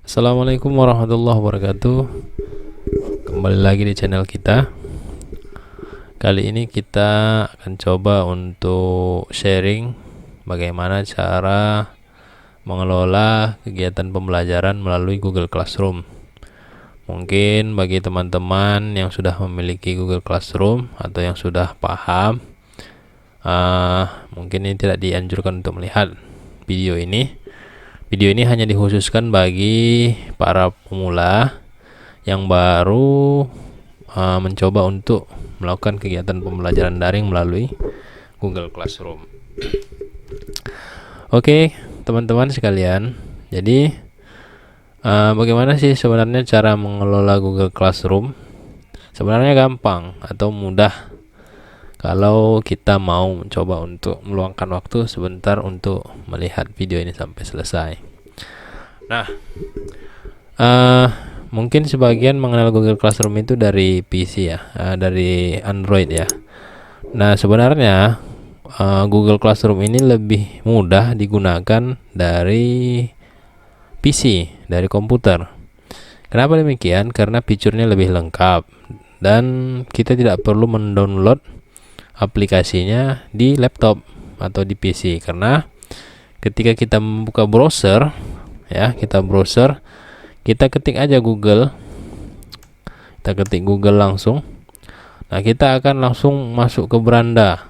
Assalamualaikum warahmatullahi wabarakatuh. Kembali lagi di channel kita. Kali ini kita akan coba untuk sharing bagaimana cara mengelola kegiatan pembelajaran melalui Google Classroom. Mungkin bagi teman-teman yang sudah memiliki Google Classroom atau yang sudah paham, mungkin ini tidak dianjurkan untuk melihat video ini. Video ini hanya dikhususkan bagi para pemula yang baru mencoba untuk melakukan kegiatan pembelajaran daring melalui Google Classroom. Oke, teman-teman sekalian. Jadi bagaimana sih sebenarnya cara mengelola Google Classroom? Sebenarnya gampang atau mudah kalau kita mau mencoba untuk meluangkan waktu sebentar untuk melihat video ini sampai selesai. Nah, mungkin sebagian mengenal Google Classroom itu dari PC ya, dari Android ya. Nah, sebenarnya Google Classroom ini lebih mudah digunakan dari PC, dari komputer. Kenapa demikian? Karena fiturnya lebih lengkap dan kita tidak perlu mendownload aplikasinya di laptop atau di PC, karena ketika kita membuka browser ya, kita ketik aja Google, kita ketik Google langsung. Nah, kita akan langsung masuk ke beranda.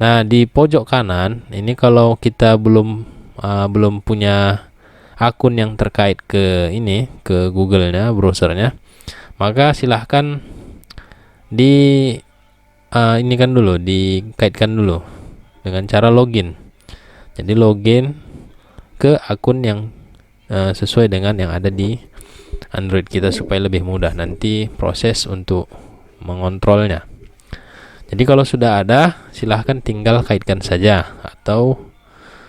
Nah, di pojok kanan ini kalau kita belum punya akun yang terkait ke Google-nya, browsernya, maka silahkan dikaitkan dulu dengan cara login. Jadi login ke akun yang sesuai dengan yang ada di Android kita supaya lebih mudah nanti proses untuk mengontrolnya. Jadi kalau sudah ada, silahkan tinggal kaitkan saja, atau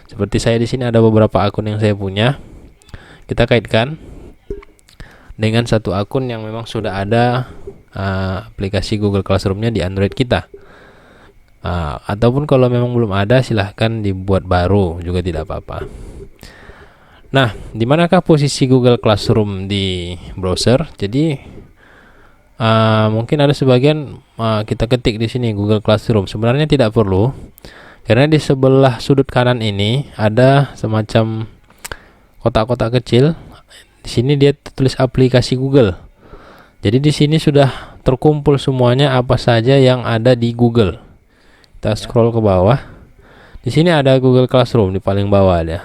seperti saya di sini ada beberapa akun yang saya punya. Kita kaitkan dengan satu akun yang memang sudah ada aplikasi Google Classroom-nya di Android kita. Ataupun kalau memang belum ada, silahkan dibuat baru juga tidak apa-apa. Nah, di manakah posisi Google Classroom di browser? Jadi mungkin ada sebagian kita ketik di sini Google Classroom. Sebenarnya tidak perlu, karena di sebelah sudut kanan ini ada semacam kotak-kotak kecil. Di sini dia tulis aplikasi Google. Jadi di sini sudah terkumpul semuanya apa saja yang ada di Google. Kita scroll ke bawah. Di sini ada Google Classroom di paling bawah ada.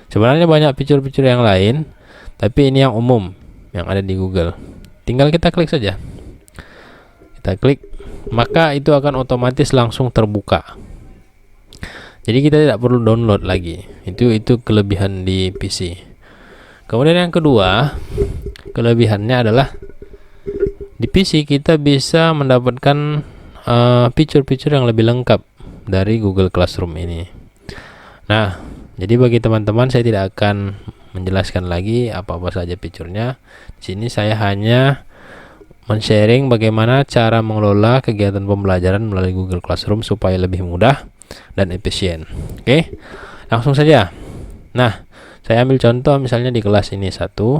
Sebenarnya banyak fitur-fitur yang lain, tapi ini yang umum yang ada di Google. Tinggal kita klik saja. Kita klik, maka itu akan otomatis langsung terbuka. Jadi kita tidak perlu download lagi. Itu kelebihan di PC. Kemudian yang kedua, kelebihannya adalah di PC kita bisa mendapatkan fitur-fitur yang lebih lengkap dari Google Classroom ini. Nah, jadi bagi teman-teman saya tidak akan menjelaskan lagi apa-apa saja fiturnya. Di sini saya hanya men-sharing bagaimana cara mengelola kegiatan pembelajaran melalui Google Classroom supaya lebih mudah dan efisien. Oke, langsung saja. Nah, saya ambil contoh misalnya di kelas ini satu.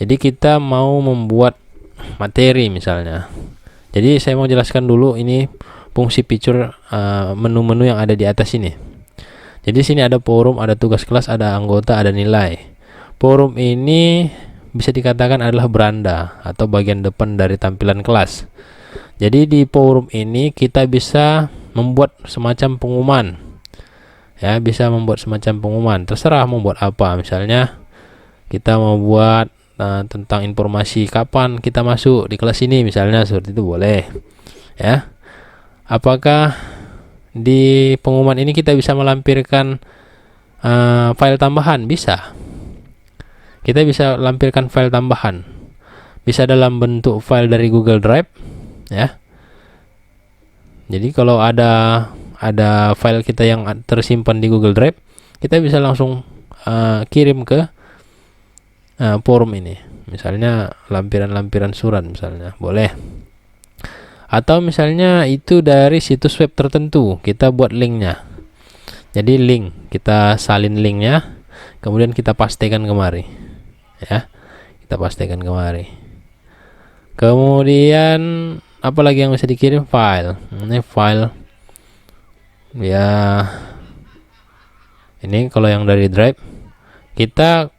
Jadi kita mau membuat materi misalnya. Jadi saya mau jelaskan dulu ini fungsi fitur menu-menu yang ada di atas ini. Jadi sini ada forum, ada tugas kelas, ada anggota, ada nilai. Forum ini bisa dikatakan adalah beranda atau bagian depan dari tampilan kelas. Jadi di forum ini kita bisa membuat semacam pengumuman. Ya, bisa membuat semacam pengumuman. Terserah mau buat apa. Misalnya kita mau buat tentang informasi kapan kita masuk di kelas ini, misalnya seperti itu boleh. Ya. Apakah di pengumuman ini kita bisa melampirkan file tambahan? Bisa. Kita bisa lampirkan file tambahan. Bisa dalam bentuk file dari Google Drive, ya. Jadi kalau ada file kita yang tersimpan di Google Drive, kita bisa langsung kirim ke forum ini. Misalnya lampiran-lampiran surat misalnya, boleh. Atau misalnya itu dari situs web tertentu, kita buat linknya. Jadi link, kita salin linknya, kemudian kita pastekan kemari. ya. Kita pastikan kemari. Kemudian apalagi yang bisa dikirim? File. Ini file ya. Ini kalau yang dari drive, kita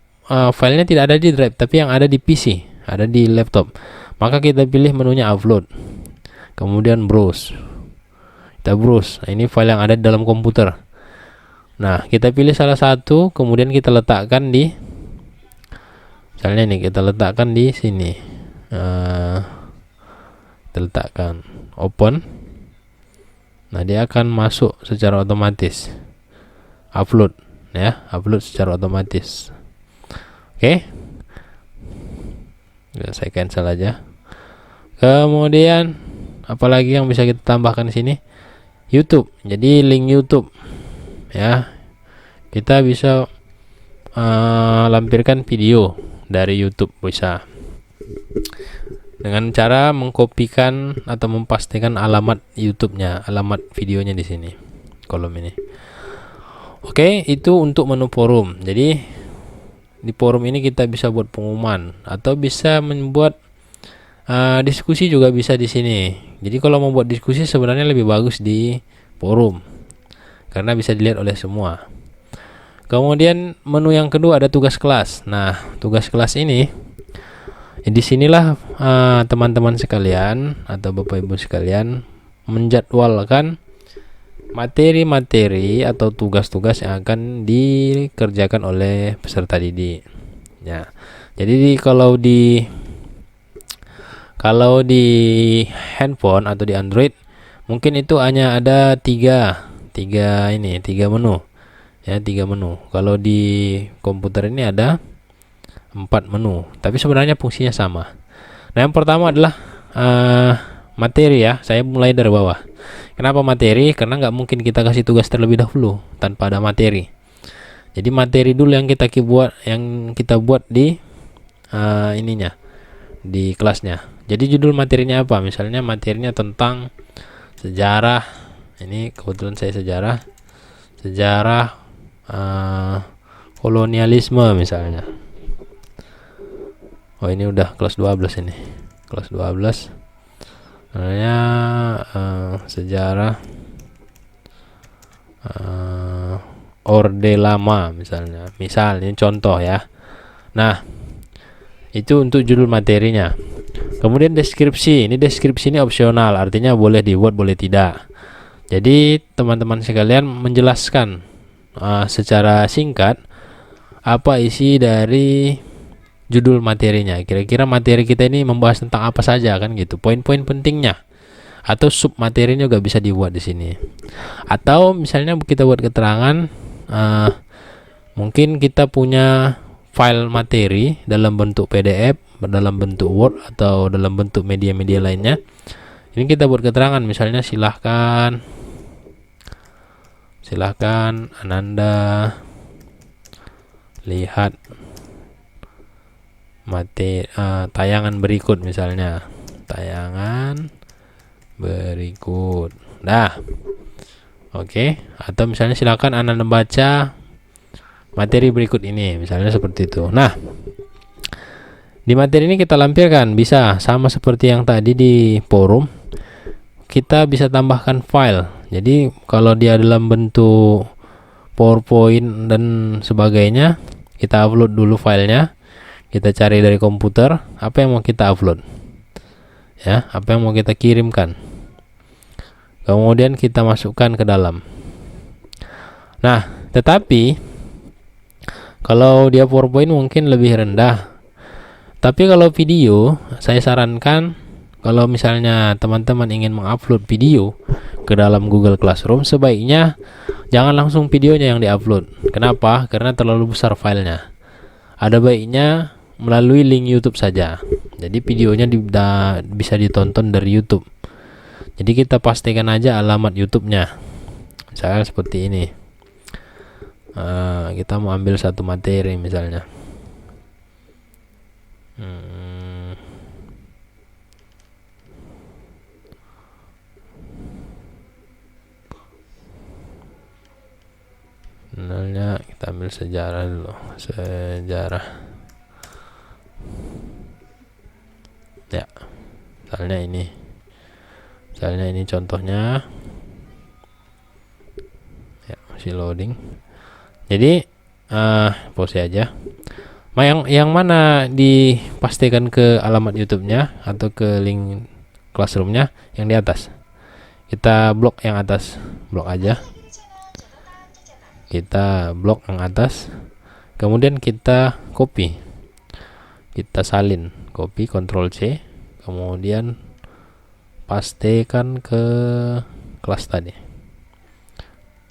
filenya tidak ada di drive, tapi yang ada di PC, ada di laptop. Maka kita pilih menunya upload, kemudian browse. Kita browse. Nah, ini file yang ada di dalam komputer. Nah, kita pilih salah satu, kemudian kita letakkan di, misalnya nih, kita letakkan di sini. Kita letakkan open. Nah, dia akan masuk secara otomatis. Upload, ya, upload secara otomatis. Oke. Saya cancel aja. Kemudian apalagi yang bisa kita tambahkan di sini? YouTube. Jadi link YouTube, ya. Kita bisa lampirkan video dari YouTube, bisa dengan cara mengkopikan atau mempastikan alamat YouTube-nya, alamat videonya di sini, kolom ini. Oke, itu untuk menu forum. Jadi di forum ini kita bisa buat pengumuman atau bisa membuat diskusi juga bisa di sini. Jadi kalau mau buat diskusi sebenarnya lebih bagus di forum karena bisa dilihat oleh semua. Kemudian menu yang kedua ada tugas kelas. Nah, tugas kelas ini di sinilah teman-teman sekalian atau Bapak Ibu sekalian menjadwalkan materi-materi atau tugas-tugas yang akan dikerjakan oleh peserta didik. Ya. Jadi kalau di handphone atau di Android mungkin itu hanya ada tiga menu. Ya, 3 menu. Kalau di komputer ini ada 4 menu, tapi sebenarnya fungsinya sama. Nah, yang pertama adalah materi, ya. Saya mulai dari bawah. Kenapa materi? Karena nggak mungkin kita kasih tugas terlebih dahulu tanpa ada materi. Jadi materi dulu yang kita buat di di kelasnya. Jadi judul materinya apa? Misalnya materinya tentang sejarah. Ini kebetulan saya sejarah kolonialisme misalnya. Oh, ini udah kelas 12 ini. Kelas 12. Sebenarnya sejarah Orde Lama misalnya. Misal ini contoh, ya. Nah, itu untuk judul materinya. Kemudian deskripsi. Deskripsi ini opsional, artinya boleh dibuat, boleh tidak. Jadi teman-teman sekalian menjelaskan secara singkat apa isi dari judul materinya. Kira-kira materi kita ini membahas tentang apa saja, kan gitu. Poin-poin pentingnya atau sub materinya juga bisa dibuat di sini. Atau misalnya kita buat keterangan, mungkin kita punya file materi dalam bentuk PDF, dalam bentuk Word atau dalam bentuk media-media lainnya. Ini kita buat keterangan, misalnya silahkan Ananda lihat tayangan berikut, misalnya tayangan berikut. Nah, oke. Atau misalnya silakan Anda membaca materi berikut ini, misalnya seperti itu. Nah, di materi ini kita lampirkan bisa sama seperti yang tadi di forum. Kita bisa tambahkan file. Jadi kalau dia dalam bentuk PowerPoint dan sebagainya, kita upload dulu filenya. Kita cari dari komputer apa yang mau kita upload, ya, apa yang mau kita kirimkan. Kemudian kita masukkan ke dalam. Nah, tetapi kalau dia PowerPoint mungkin lebih rendah. Tapi kalau video, saya sarankan kalau misalnya teman-teman ingin mengupload video ke dalam Google Classroom, sebaiknya jangan langsung videonya yang diupload. Kenapa? Karena terlalu besar filenya. Ada baiknya melalui link YouTube saja. Jadi videonya bisa ditonton dari YouTube. Jadi kita pastikan aja alamat YouTube-nya. Misalnya seperti ini. Kita mau ambil satu materi misalnya. Sebenarnya kita ambil sejarah dulu. Sejarah misalnya ini contohnya ya, masih loading. Jadi pause aja. Yang mana dipastikan ke alamat YouTube-nya atau ke link Classroom-nya? Yang di atas. Kita blok yang atas, blok aja. Kita blok yang atas. Kemudian kita copy. Kita salin, copy Ctrl C. Kemudian pastekan ke kelas tadi.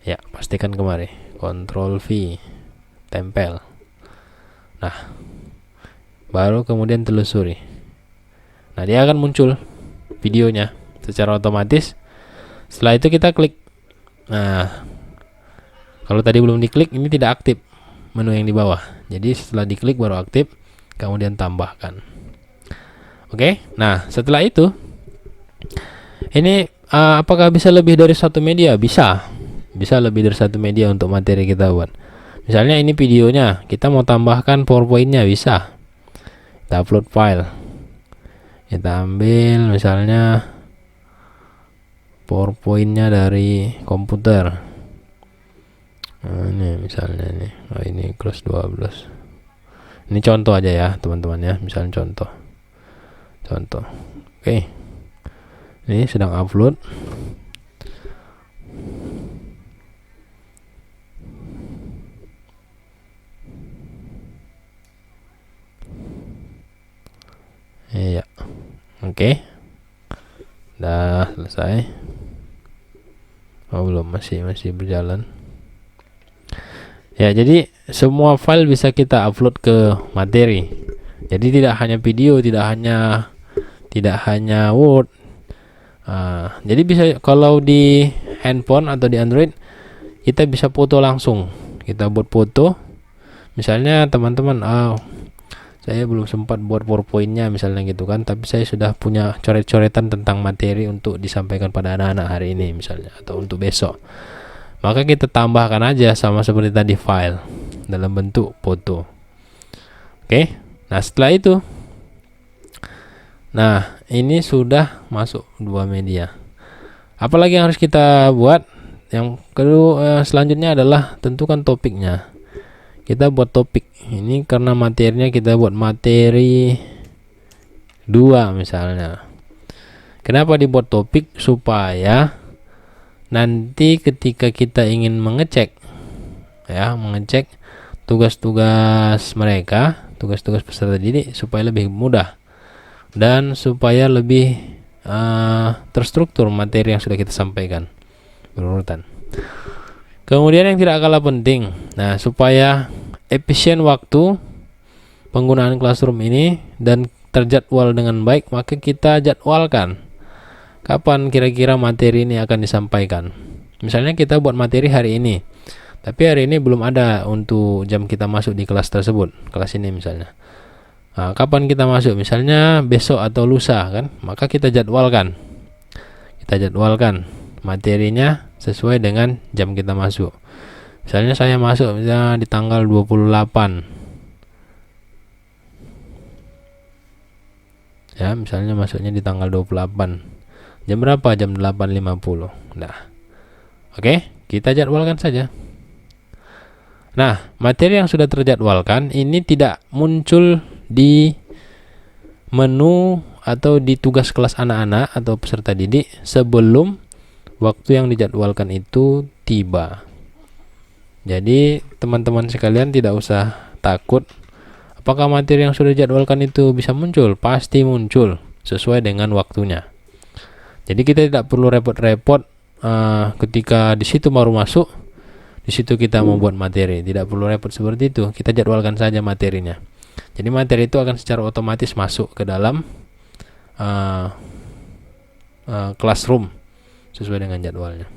Ya, pastikan kemari. Ctrl V, tempel. Nah, baru kemudian telusuri. Nah, dia akan muncul videonya secara otomatis. Setelah itu kita klik. Nah, kalau tadi belum diklik, ini tidak aktif menu yang di bawah. Jadi setelah diklik baru aktif, kemudian tambahkan. Oke, nah setelah itu, ini apakah bisa lebih dari satu media? Bisa lebih dari satu media untuk materi kita buat. Misalnya ini videonya, kita mau tambahkan PowerPoint-nya, bisa. Kita upload file. Kita ambil misalnya PowerPoint-nya dari komputer. Nah, ini misalnya ini kelas 12. Ini contoh aja ya, teman-teman ya, misalnya contoh. Oke. Ini sedang upload. Iya. Oke. Dah selesai. Oh, belum, masih berjalan. Ya, jadi semua file bisa kita upload ke materi. Jadi tidak hanya video, tidak hanya Word. Jadi bisa, kalau di handphone atau di Android, kita bisa foto langsung. Kita buat foto. Misalnya teman-teman, saya belum sempat buat PowerPoint-nya misalnya gitu kan, tapi saya sudah punya coret-coretan tentang materi untuk disampaikan pada anak-anak hari ini misalnya, atau untuk besok. Maka kita tambahkan aja sama seperti tadi, file dalam bentuk foto. Oke. Nah, setelah itu, nah ini sudah masuk dua media. Apalagi yang harus kita buat? Yang kedua, selanjutnya adalah tentukan topiknya. Kita buat topik. Ini karena materinya kita buat materi 2 misalnya. Kenapa dibuat topik? Supaya nanti ketika kita ingin mengecek tugas-tugas mereka, tugas-tugas peserta didik, supaya lebih mudah dan supaya lebih terstruktur materi yang sudah kita sampaikan berurutan. Kemudian yang tidak kalah penting, nah supaya efisien waktu penggunaan Classroom ini dan terjadwal dengan baik, maka kita jadwalkan kapan kira-kira materi ini akan disampaikan. Misalnya kita buat materi hari ini, tapi hari ini belum ada untuk jam kita masuk di kelas tersebut, kelas ini misalnya. Nah, kapan kita masuk? Misalnya besok atau lusa kan, maka kita jadwalkan materinya sesuai dengan jam kita masuk. Misalnya saya masuk di tanggal 28. Ya, misalnya masuknya di tanggal 28. Jam berapa? Jam 8.50. Nah. Oke, kita jadwalkan saja. Nah, materi yang sudah terjadwalkan ini tidak muncul di menu atau di tugas kelas anak-anak atau peserta didik sebelum waktu yang dijadwalkan itu tiba. Jadi teman-teman sekalian tidak usah takut. Apakah materi yang sudah dijadwalkan itu bisa muncul? Pasti muncul sesuai dengan waktunya. Jadi kita tidak perlu repot-repot ketika di situ baru masuk, di situ kita membuat materi. Tidak perlu repot seperti itu. Kita jadwalkan saja materinya. Jadi materi itu akan secara otomatis masuk ke dalam Classroom sesuai dengan jadwalnya.